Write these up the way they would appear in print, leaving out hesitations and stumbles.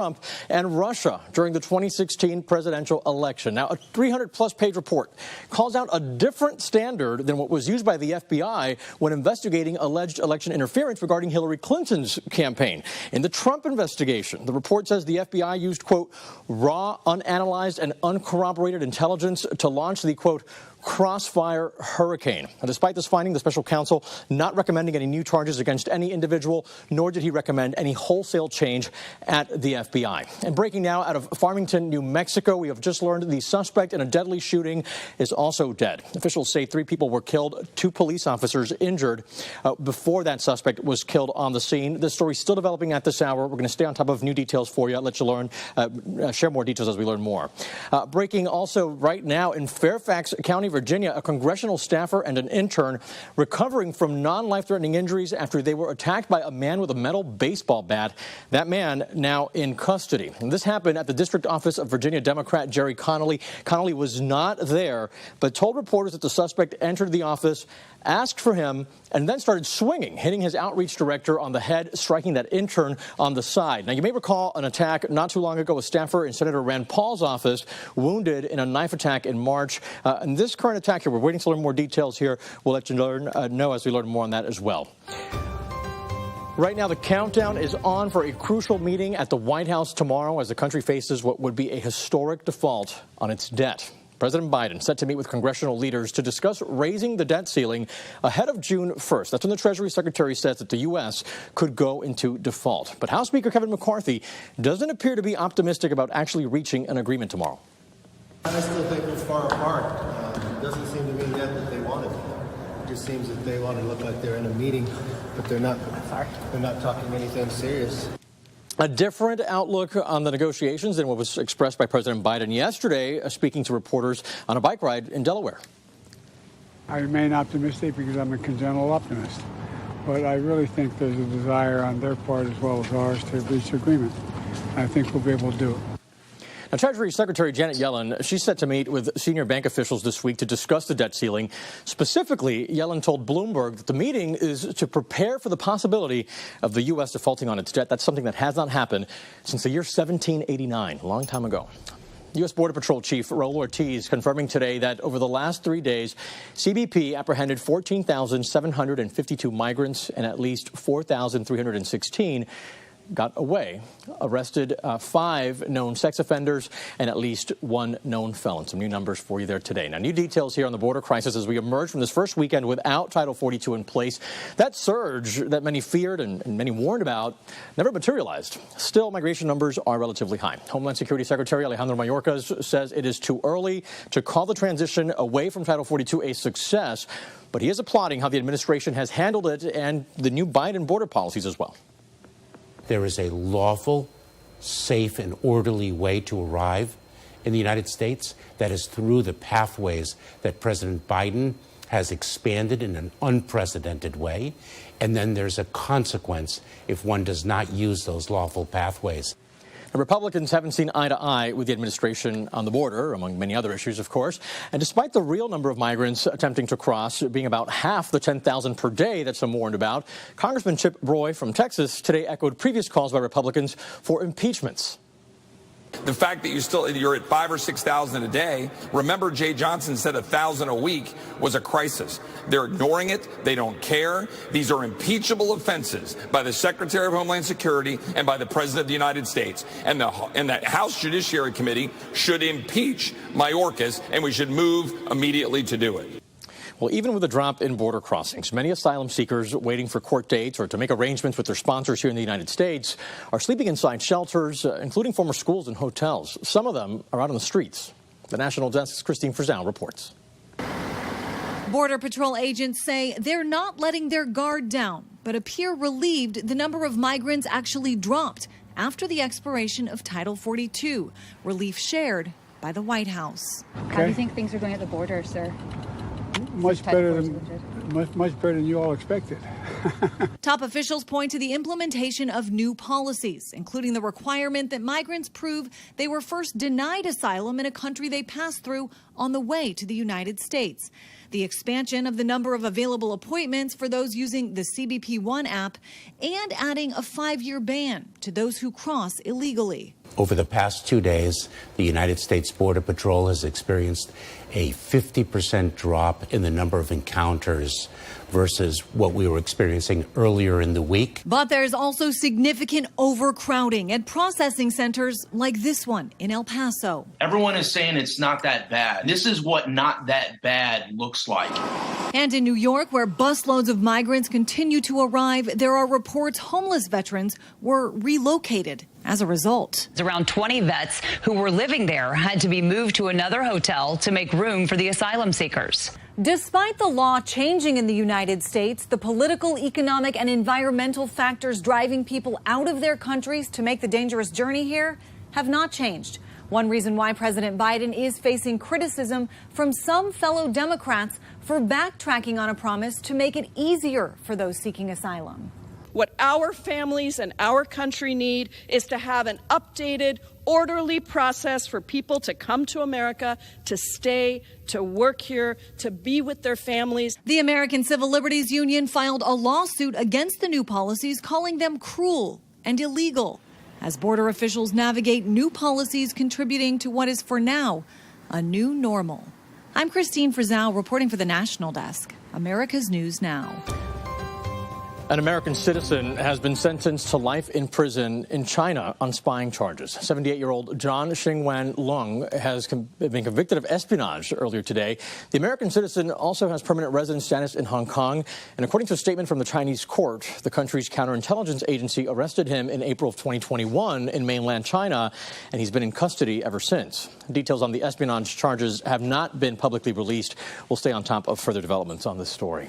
Trump and Russia during the 2016 presidential election. Now, a 300-plus page report calls out a different standard than what was used by the FBI when investigating alleged election interference regarding Hillary Clinton's campaign. In the Trump investigation, the report says the FBI used, quote, raw, unanalyzed, and uncorroborated intelligence to launch the, quote, crossfire hurricane. Now, despite this finding, the special counsel not recommending any new charges against any individual, nor did he recommend any wholesale change at the FBI. And breaking now out of Farmington, New Mexico, we have just learned the suspect in a deadly shooting is also dead. Officials say 3 people were killed, 2 police officers injured before that suspect was killed on the scene. This story is still developing at this hour. We're going to stay on top of new details for you. I'll let you learn, share more details as we learn more. Breaking also right now in Fairfax County, Virginia, a congressional staffer and an intern recovering from non-life-threatening injuries after they were attacked by a man with a metal baseball bat. That man now in custody. And this happened at the district office of Virginia Democrat Jerry Connolly. Connolly was not there, but told reporters that the suspect entered the office, asked for him, and then started swinging, hitting his outreach director on the head, striking that intern on the side. Now, you may recall an attack not too long ago, a staffer in Senator Rand Paul's office wounded in a knife attack in March. And this current attack here, we're waiting to learn more details here. We'll let you know as we learn more on that as well. Right now, the countdown is on for a crucial meeting at the White House tomorrow as the country faces what would be a historic default on its debt. President Biden set to meet with congressional leaders to discuss raising the debt ceiling ahead of June 1st. That's when the Treasury Secretary says that the U.S. could go into default. But House Speaker Kevin McCarthy doesn't appear to be optimistic about actually reaching an agreement tomorrow. I still think we're far apart. It doesn't seem to me yet that they want it. It just seems that they want to look like they're in a meeting, but they're not. They're not talking anything serious. A different outlook on the negotiations than what was expressed by President Biden yesterday, speaking to reporters on a bike ride in Delaware. I remain optimistic because I'm a congenital optimist. But I really think there's a desire on their part as well as ours to reach agreement. I think we'll be able to do it. Now, Treasury Secretary Janet Yellen, she's set to meet with senior bank officials this week to discuss the debt ceiling. Specifically, Yellen told Bloomberg that the meeting is to prepare for the possibility of the U.S. defaulting on its debt. That's something that has not happened since the year 1789, a long time ago. U.S. Border Patrol Chief Raul Ortiz confirming today that over the last 3 days, CBP apprehended 14,752 migrants and at least 4,316 got away, arrested 5 known sex offenders and at least 1 known felon. Some new numbers for you there today. Now, new details here on the border crisis as we emerge from this first weekend without Title 42 in place. That surge that many feared and many warned about never materialized. Still, migration numbers are relatively high. Homeland Security Secretary Alejandro Mayorkas says it is too early to call the transition away from Title 42 a success, but he is applauding how the administration has handled it and the new Biden border policies as well. There is a lawful, safe, and orderly way to arrive in the United States that is through the pathways that President Biden has expanded in an unprecedented way. And then there's a consequence if one does not use those lawful pathways. Republicans haven't seen eye to eye with the administration on the border, among many other issues, of course. And despite the real number of migrants attempting to cross being about half the 10,000 per day that some warned about, Congressman Chip Roy from Texas today echoed previous calls by Republicans for impeachments. The fact that you're at 5,000 or 6,000 a day. Remember, Jay Johnson said 1,000 a week was a crisis. They're ignoring it. They don't care. These are impeachable offenses by the Secretary of Homeland Security and by the President of the United States. And the House Judiciary Committee should impeach Mayorkas, and we should move immediately to do it. Well, even with a drop in border crossings, many asylum seekers waiting for court dates or to make arrangements with their sponsors here in the United States are sleeping inside shelters, including former schools and hotels. Some of them are out on the streets. The National Desk's Christine Frizzell reports. Border Patrol agents say they're not letting their guard down, but appear relieved the number of migrants actually dropped after the expiration of Title 42, relief shared by the White House. How do you think things are going at the border, sir? Much better than much better than you all expected. Top officials point to the implementation of new policies, including the requirement that migrants prove they were first denied asylum in a country they passed through on the way to the United States. The expansion of the number of available appointments for those using the CBP One app, and adding a 5-year ban to those who cross illegally. Over the past 2 days, the United States Border Patrol has experienced a 50% drop in the number of encounters versus what we were experiencing earlier in the week. But there's also significant overcrowding at processing centers like this one in El Paso. Everyone is saying it's not that bad. This is what not that bad looks like. And in New York, where busloads of migrants continue to arrive, there are reports homeless veterans were relocated as a result. Around 20 vets who were living there had to be moved to another hotel to make room for the asylum seekers. Despite the law changing in the United States, the political, economic, and environmental factors driving people out of their countries to make the dangerous journey here have not changed. One reason why President Biden is facing criticism from some fellow Democrats for backtracking on a promise to make it easier for those seeking asylum. What our families and our country need is to have an updated, orderly process for people to come to America, to stay, to work here, to be with their families. The American Civil Liberties Union filed a lawsuit against the new policies, calling them cruel and illegal, as border officials navigate new policies contributing to what is, for now, a new normal. I'm Christine Frizzell reporting for the National Desk, America's News Now. An American citizen has been sentenced to life in prison in China on spying charges. 78-year-old John Xingwen Lung has been convicted of espionage earlier today. The American citizen also has permanent residence status in Hong Kong. And according to a statement from the Chinese court, the country's counterintelligence agency arrested him in April of 2021 in mainland China, and he's been in custody ever since. Details on the espionage charges have not been publicly released. We'll stay on top of further developments on this story.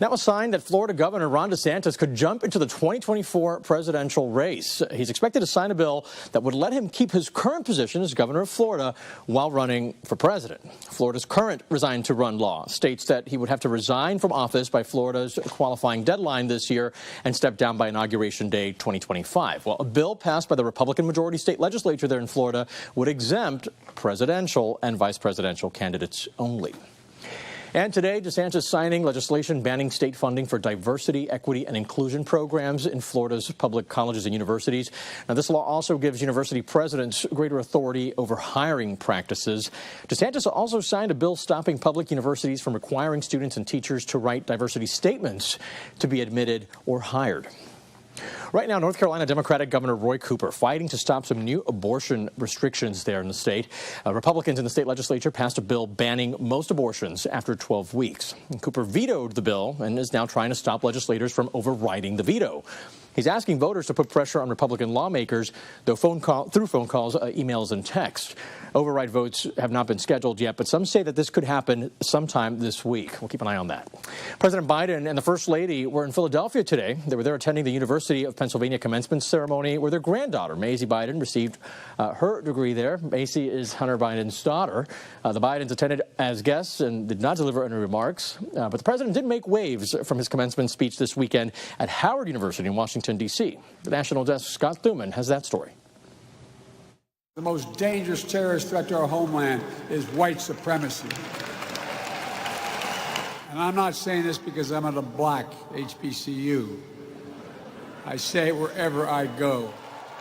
Now, a sign that Florida Governor Ron DeSantis could jump into the 2024 presidential race. He's expected to sign a bill that would let him keep his current position as governor of Florida while running for president. Florida's current resign to run law states that he would have to resign from office by Florida's qualifying deadline this year and step down by Inauguration Day 2025. Well, a bill passed by the Republican majority state legislature there in Florida would exempt presidential and vice presidential candidates only. And today, DeSantis signing legislation banning state funding for diversity, equity, and inclusion programs in Florida's public colleges and universities. Now, this law also gives university presidents greater authority over hiring practices. DeSantis also signed a bill stopping public universities from requiring students and teachers to write diversity statements to be admitted or hired. Right now, North Carolina Democratic Governor Roy Cooper fighting to stop some new abortion restrictions there in the state. Republicans in the state legislature passed a bill banning most abortions after 12 weeks. And Cooper vetoed the bill and is now trying to stop legislators from overriding the veto. He's asking voters to put pressure on Republican lawmakers through phone calls, emails, and text. Override votes have not been scheduled yet, but some say that this could happen sometime this week. We'll keep an eye on that. President Biden and the First Lady were in Philadelphia today. They were there attending the University of Pennsylvania commencement ceremony where their granddaughter, Maisie Biden, received her degree there. Maisie is Hunter Biden's daughter. The Bidens attended as guests and did not deliver any remarks. But the president did make waves from his commencement speech this weekend at Howard University in Washington, D.C. The National Desk, Scott Thuman, has that story. The most dangerous terrorist threat to our homeland is white supremacy. And I'm not saying this because I'm at a black HBCU. I say it wherever I go.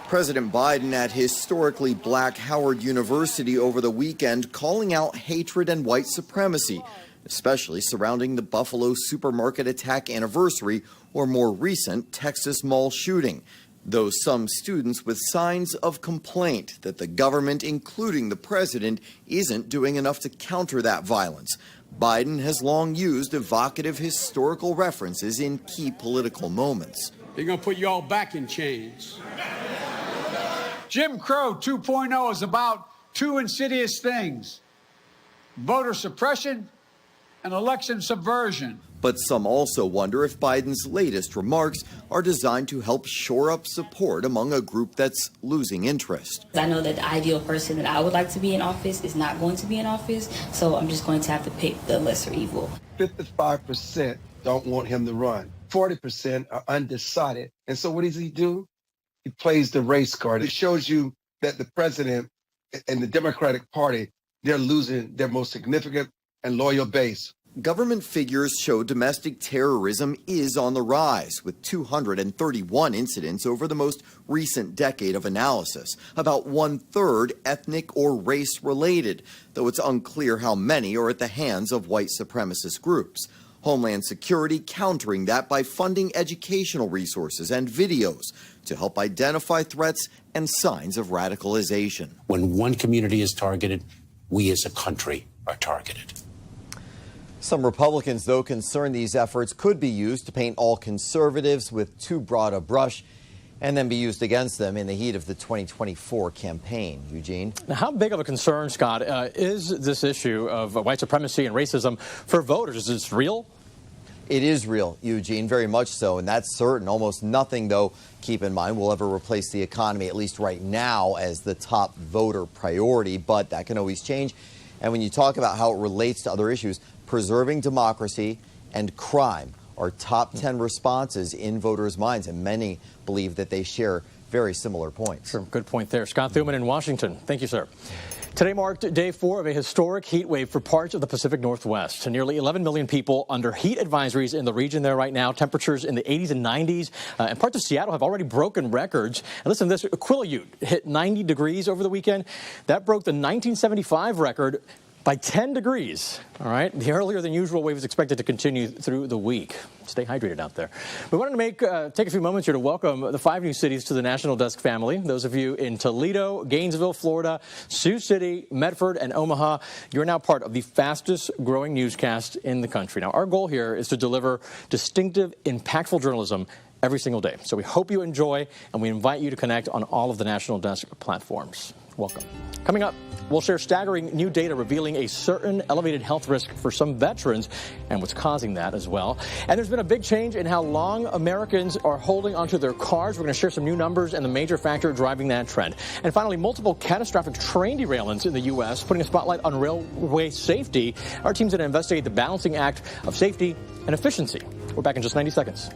President Biden at historically black Howard University over the weekend calling out hatred and white supremacy, especially surrounding the Buffalo supermarket attack anniversary or more recent Texas mall shooting. Though some students with signs of complaint that the government, including the president, isn't doing enough to counter that violence. Biden has long used evocative historical references in key political moments. They're going to put you all back in chains. Jim Crow 2.0 is about two insidious things: voter suppression and election subversion. But some also wonder if Biden's latest remarks are designed to help shore up support among a group that's losing interest. I know that the ideal person that I would like to be in office is not going to be in office, so I'm just going to have to pick the lesser evil. 55% don't want him to run. 40% are undecided. And so what does he do? He plays the race card. It shows you that the president and the Democratic Party, they're losing their most significant and loyal base. Government figures show domestic terrorism is on the rise, with 231 incidents over the most recent decade of analysis, about 1/3 ethnic or race-related, though it's unclear how many are at the hands of white supremacist groups. Homeland Security countering that by funding educational resources and videos to help identify threats and signs of radicalization. When one community is targeted, we as a country are targeted. Some Republicans, though, concerned these efforts could be used to paint all conservatives with too broad a brush and then be used against them in the heat of the 2024 campaign. Eugene? Now, how big of a concern, Scott, is this issue of white supremacy and racism for voters? Is this real? It is real, Eugene, very much so, and that's certain. Almost nothing, though, keep in mind, will ever replace the economy, at least right now, as the top voter priority, but that can always change. And when you talk about how it relates to other issues, preserving democracy and crime are top 10 responses in voters' minds, and many believe that they share very similar points. Sure, good point there. Scott Thuman in Washington. Thank you, sir. Today marked day 4 of a historic heat wave for parts of the Pacific Northwest. Nearly 11 million people under heat advisories in the region there right now. Temperatures in the 80s and 90s. And parts of Seattle have already broken records. And listen to this. Quileute hit 90 degrees over the weekend. That broke the 1975 record by 10 degrees. All right. The earlier than usual wave is expected to continue through the week. Stay hydrated out there. We wanted to take a few moments here to welcome the 5 new cities to the National Desk family. Those of you in Toledo, Gainesville, Florida, Sioux City, Medford, and Omaha, you're now part of the fastest growing newscast in the country. Now, our goal here is to deliver distinctive, impactful journalism every single day. So we hope you enjoy, and we invite you to connect on all of the National Desk platforms. Welcome. Coming up, we'll share staggering new data revealing a certain elevated health risk for some veterans and what's causing that as well. And there's been a big change in how long Americans are holding onto their cars. We're going to share some new numbers and the major factor driving that trend. And finally, multiple catastrophic train derailments in the U.S., putting a spotlight on railway safety. Our team's going to investigate the balancing act of safety and efficiency. We're back in just 90 seconds.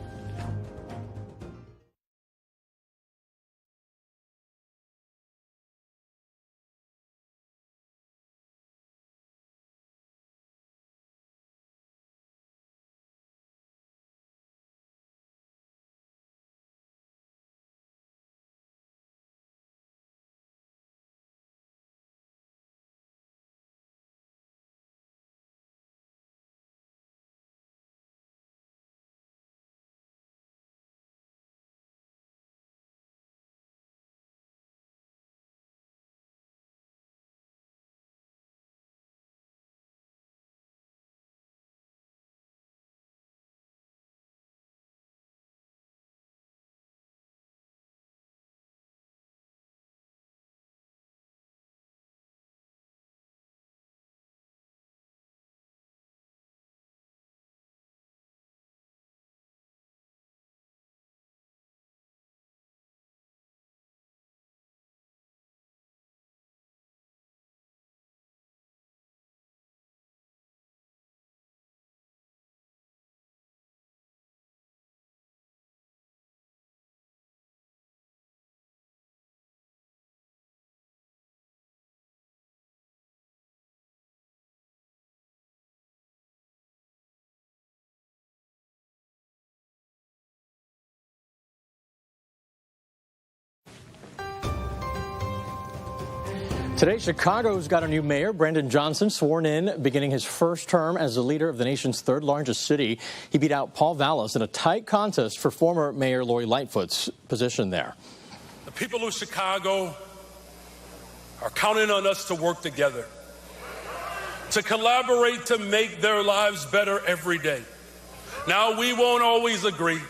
Today, Chicago's got a new mayor, Brandon Johnson, sworn in, beginning his first term as the leader of the nation's third largest city. He beat out Paul Vallis in a tight contest for former Mayor Lori Lightfoot's position there. The people of Chicago are counting on us to work together, to collaborate to make their lives better every day. Now, we won't always agree,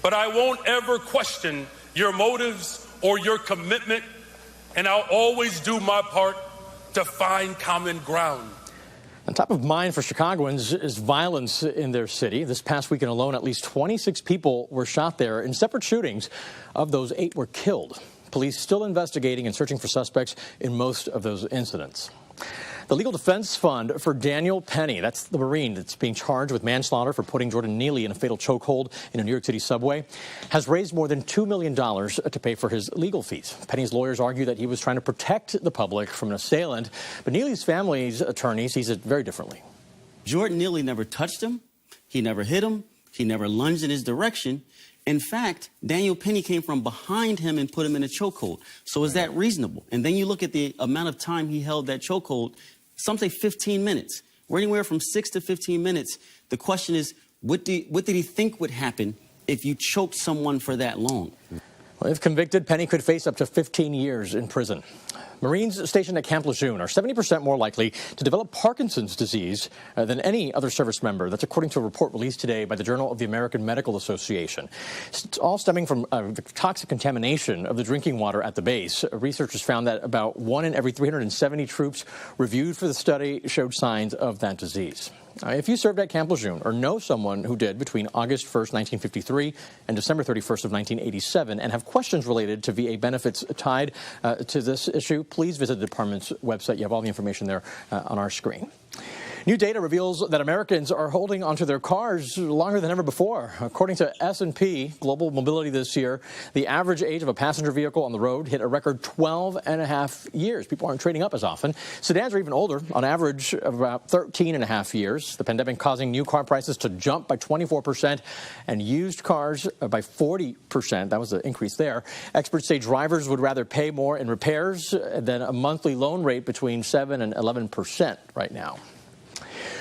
but I won't ever question your motives or your commitment, and I'll always do my part to find common ground. On top of mind for Chicagoans is violence in their city. This past weekend alone, at least 26 people were shot there in separate shootings. Of those, 8 were killed. Police still investigating and searching for suspects in most of those incidents. The Legal Defense Fund for Daniel Penny, that's the Marine that's being charged with manslaughter for putting Jordan Neely in a fatal chokehold in a New York City subway, has raised more than $2 million to pay for his legal fees. Penny's lawyers argue that he was trying to protect the public from an assailant, but Neely's family's attorney sees it very differently. Jordan Neely never touched him. He never hit him. He never lunged in his direction. In fact, Daniel Penny came from behind him and put him in a chokehold. So is that reasonable? And then you look at the amount of time he held that chokehold. Some say 15 minutes. We're anywhere from 6 to 15 minutes. The question is, what did he think would happen if you choked someone for that long? Well, if convicted, Penny could face up to 15 years in prison. Marines stationed at Camp Lejeune are 70% more likely to develop Parkinson's disease than any other service member. That's according to a report released today by the Journal of the American Medical Association. It's all stemming from the toxic contamination of the drinking water at the base. Researchers found that about 1 in every 370 troops reviewed for the study showed signs of that disease. If you served at Camp Lejeune or know someone who did between August 1st, 1953 and December 31st of 1987 and have questions related to VA benefits tied to this issue, please visit the department's website. You have all the information there on our screen. New data reveals that Americans are holding onto their cars longer than ever before. According to S&P Global Mobility this year, the average age of a passenger vehicle on the road hit a record 12 and a half years. People aren't trading up as often. Sedans are even older, on average of about 13 and a half years. The pandemic causing new car prices to jump by 24% and used cars by 40%. That was the increase there. Experts say drivers would rather pay more in repairs than a monthly loan rate between 7 and 11% right now.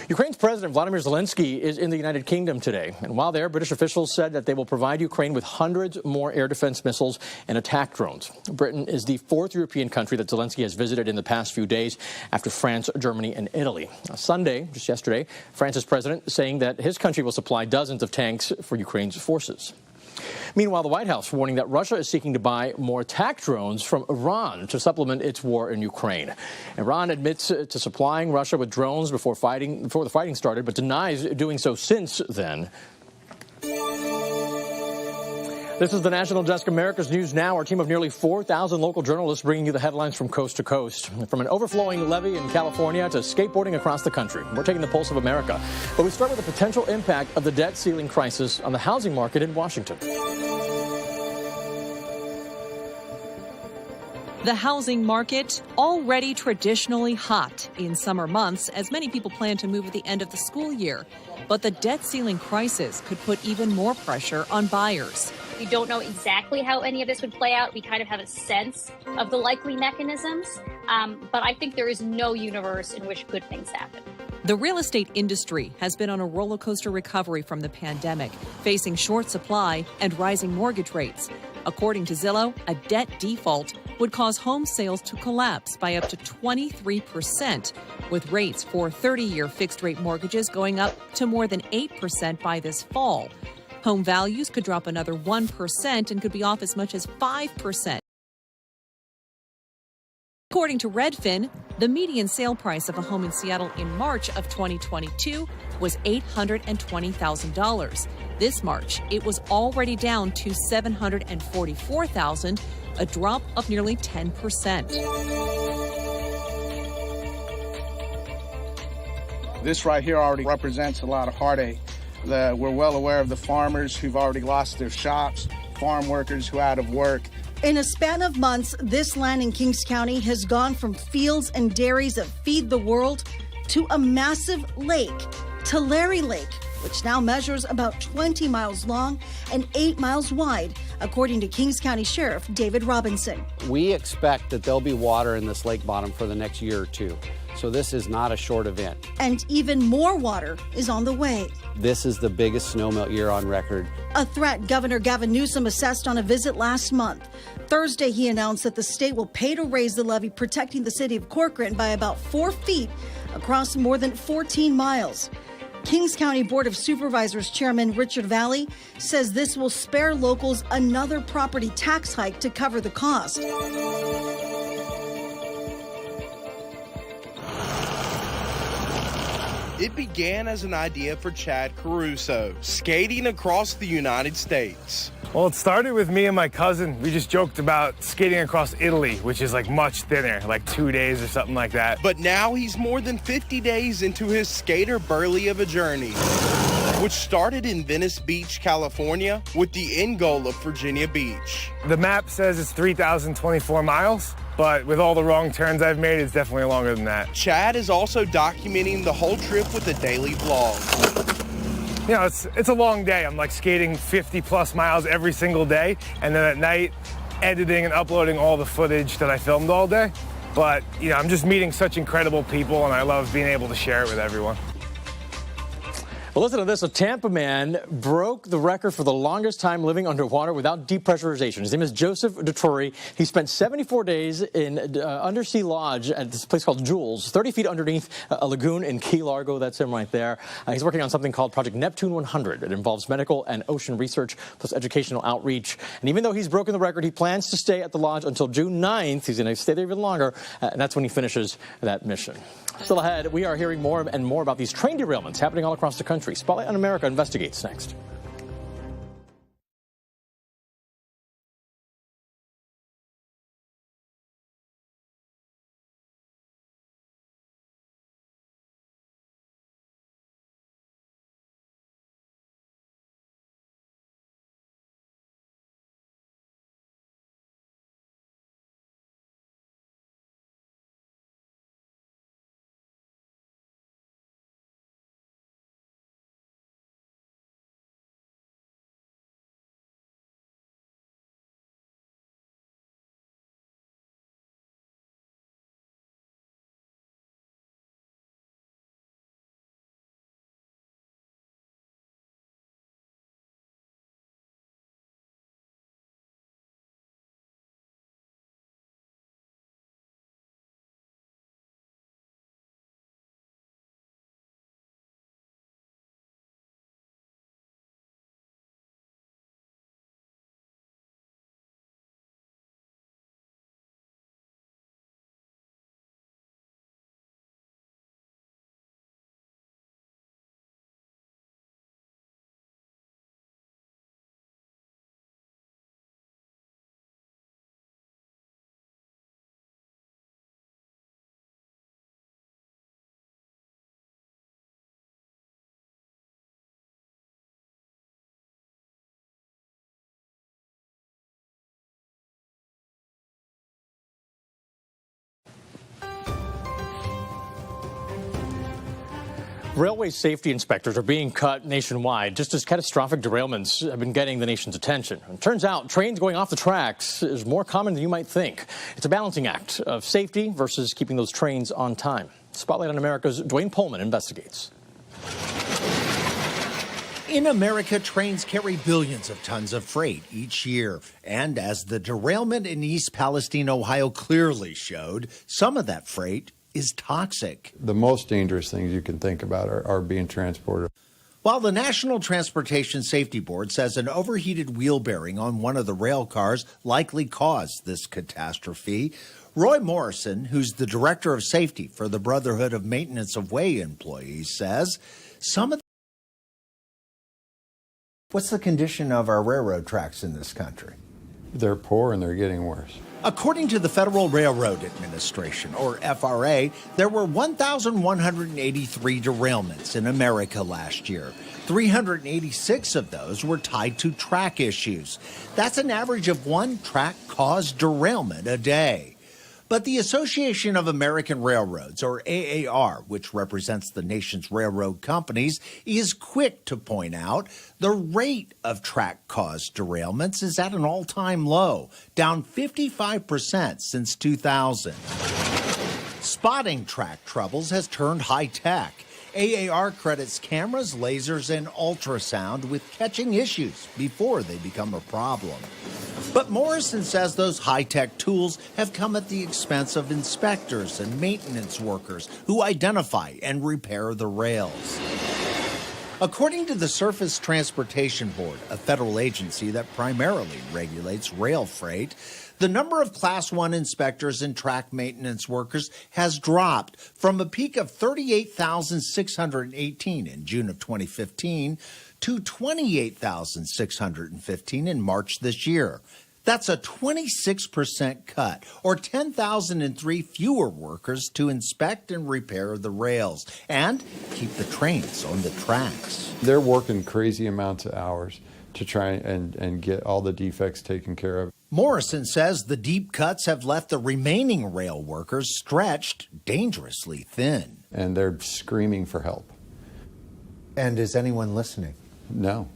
Ukraine's President Volodymyr Zelensky is in the United Kingdom today. And while there, British officials said that they will provide Ukraine with hundreds more air defense missiles and attack drones. Britain is the 4th European country that Zelensky has visited in the past few days after France, Germany, and Italy. Sunday, just yesterday, France's president saying that his country will supply dozens of tanks for Ukraine's forces. Meanwhile, the White House warning that Russia is seeking to buy more attack drones from Iran to supplement its war in Ukraine. Iran admits to supplying Russia with drones before the fighting started, but denies doing so since then. This is the National Desk, America's News Now. Our team of nearly 4,000 local journalists bringing you the headlines from coast to coast. From an overflowing levee in California to skateboarding across the country. We're taking the pulse of America. But we start with the potential impact of the debt ceiling crisis on the housing market in Washington. The housing market already traditionally hot in summer months as many people plan to move at the end of the school year. But the debt ceiling crisis could put even more pressure on buyers. We don't know exactly how any of this would play out. We kind of have a sense of the likely mechanisms, but I think there is no universe in which good things happen. The real estate industry has been on a roller coaster recovery from the pandemic, facing short supply and rising mortgage rates. According to Zillow, a debt default would cause home sales to collapse by up to 23%, with rates for 30-year fixed-rate mortgages going up to more than 8% by this fall. Home values could drop another 1% and could be off as much as 5%. According to Redfin, the median sale price of a home in Seattle in March of 2022 was $820,000. This March, it was already down to $744,000, a drop of nearly 10%. This right here already represents a lot of heartache. We're well aware of the farmers who've already lost their shops, farm workers who are out of work. In a span of months, this land in Kings County has gone from fields and dairies that feed the world to a massive lake, Tulare Lake, which now measures about 20 miles long and 8 miles wide, according to Kings County Sheriff David Robinson. We expect that there'll be water in this lake bottom for the next year or two. So this is not a short event. And even more water is on the way. This is the biggest snowmelt year on record. A threat Governor Gavin Newsom assessed on a visit last month. Thursday, he announced that the state will pay to raise the levee protecting the city of Corcoran by about 4 feet across more than 14 miles. Kings County Board of Supervisors Chairman Richard Valley says this will spare locals another property tax hike to cover the cost. It began as an idea for Chad Caruso, skating across the United States. Well, it started with me and my cousin. We just joked about skating across Italy, which is like much thinner, like 2 days or something like that. But now he's more than 50 days into his skater burly of a journey, which started in Venice Beach, California, with the end goal of Virginia Beach. The map says it's 3,024 miles. But with all the wrong turns I've made, it's definitely longer than that. Chad is also documenting the whole trip with a daily vlog. You know, it's a long day. I'm like skating 50 plus miles every single day. And then at night, editing and uploading all the footage that I filmed all day. But, you know, I'm just meeting such incredible people, and I love being able to share it with everyone. Well, listen to this. A Tampa man broke the record for the longest time living underwater without depressurization. His name is Joseph Detori. He spent 74 days in undersea lodge at this place called Jules, 30 feet underneath a lagoon in Key Largo. That's him right there. He's working on something called Project Neptune 100. It involves medical and ocean research plus educational outreach. And even though he's broken the record, he plans to stay at the lodge until June 9th. He's going to stay there even longer, and that's when he finishes that mission. Still ahead, we are hearing more and more about these train derailments happening all across the country. Spotlight on America investigates next. Railway safety inspectors are being cut nationwide just as catastrophic derailments have been getting the nation's attention. It turns out trains going off the tracks is more common than you might think. It's a balancing act of safety versus keeping those trains on time. Spotlight on America's Dwayne Pullman investigates. In America, trains carry billions of tons of freight each year. And as the derailment in East Palestine, Ohio clearly showed, some of that freight is toxic. The most dangerous things you can think about are being transported. While the National Transportation Safety Board says an overheated wheel bearing on one of the rail cars likely caused this catastrophe, Roy Morrison, who's the director of safety for the Brotherhood of Maintenance of Way employees, says some of What's the condition of our railroad tracks in this country? They're poor and they're getting worse. According to the Federal Railroad Administration, or FRA, there were 1,183 derailments in America last year. 386 of those were tied to track issues. That's an average of one track-caused derailment a day. But the Association of American Railroads, or AAR, which represents the nation's railroad companies, is quick to point out the rate of track-caused derailments is at an all-time low, down 55% since 2000. Spotting track troubles has turned high-tech. AAR credits cameras, lasers, and ultrasound with catching issues before they become a problem. But Morrison says those high-tech tools have come at the expense of inspectors and maintenance workers who identify and repair the rails. According to the Surface Transportation Board, a federal agency that primarily regulates rail freight, The number of Class 1 inspectors and track maintenance workers has dropped from a peak of 38,618 in June of 2015 to 28,615 in March this year. That's a 26% cut, or 10,003 fewer workers to inspect and repair the rails and keep the trains on the tracks. They're working crazy amounts of hours to try and get all the defects taken care of. Morrison says the deep cuts have left the remaining rail workers stretched dangerously thin. And they're screaming for help. And is anyone listening? No.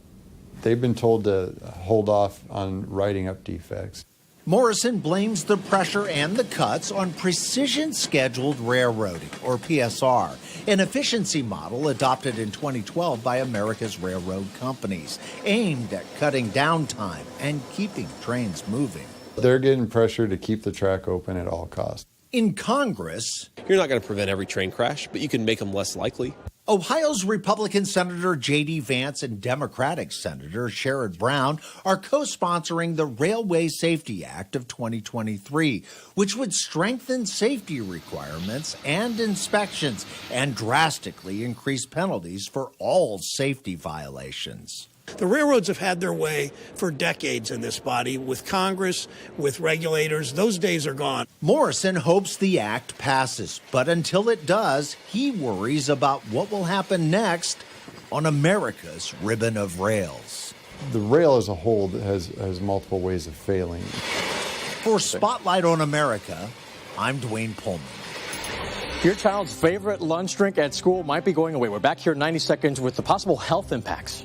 They've been told to hold off on writing up defects. Morrison blames the pressure and the cuts on precision scheduled railroading, or PSR, an efficiency model adopted in 2012 by America's railroad companies, aimed at cutting downtime and keeping trains moving. They're getting pressure to keep the track open at all costs. In Congress, you're not going to prevent every train crash, but you can make them less likely. Ohio's Republican Senator J.D. Vance and Democratic Senator Sherrod Brown are co-sponsoring the Railway Safety Act of 2023, which would strengthen safety requirements and inspections and drastically increase penalties for all safety violations. The railroads have had their way for decades in this body, with Congress, with regulators. Those days are gone. Morrison hopes the act passes, but until it does, he worries about what will happen next on America's ribbon of rails. The rail as a whole has multiple ways of failing. For Spotlight on America, I'm Dwayne Pullman. Your child's favorite lunch drink at school might be going away. We're back here in 90 seconds with the possible health impacts.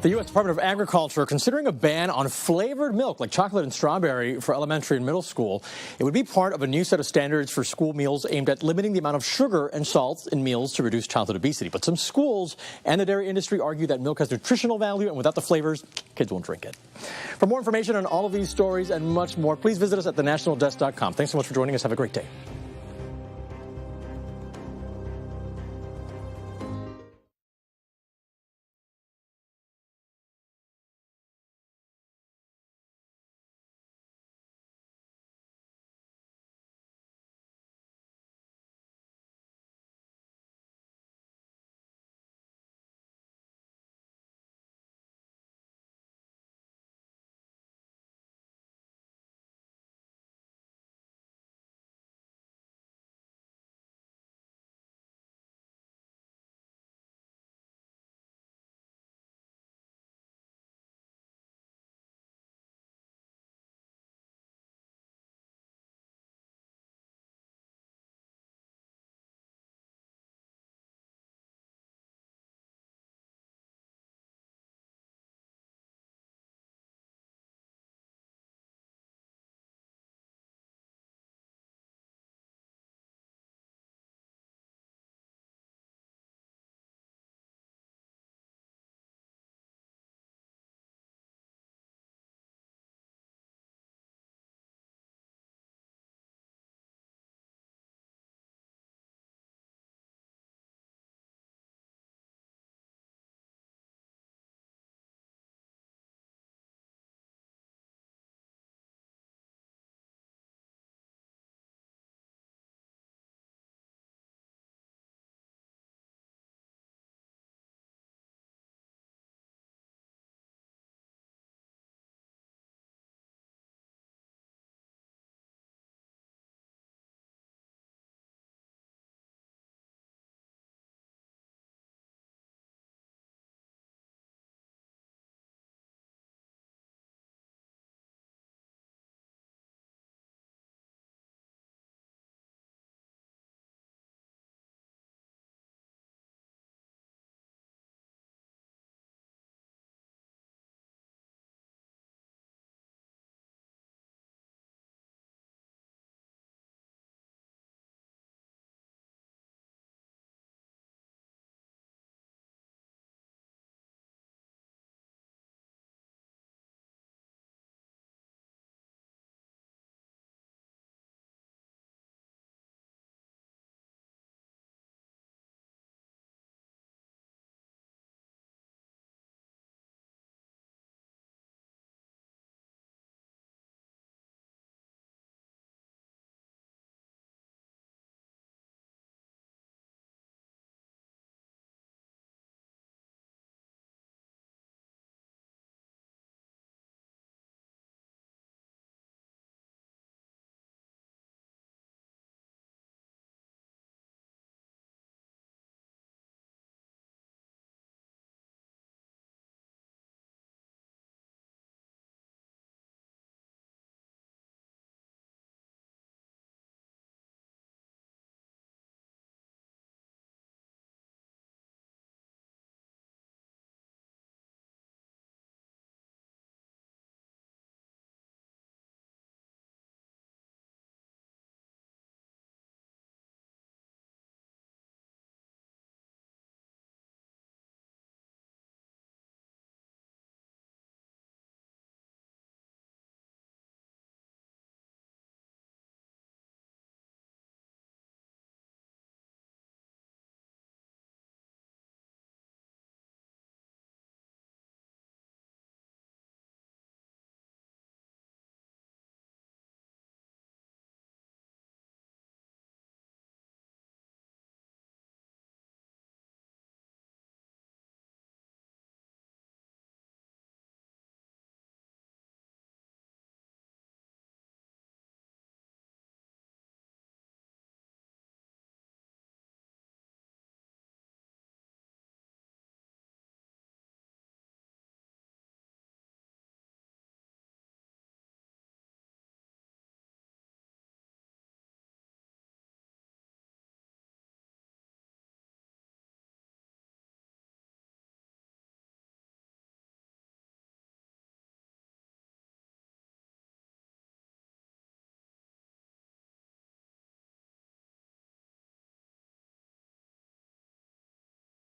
The U.S. Department of Agriculture considering a ban on flavored milk like chocolate and strawberry for elementary and middle school. It would be part of a new set of standards for school meals aimed at limiting the amount of sugar and salt in meals to reduce childhood obesity. But some schools and the dairy industry argue that milk has nutritional value, and without the flavors, kids won't drink it. For more information on all of these stories and much more, please visit us at thenationaldesk.com. Thanks so much for joining us. Have a great day.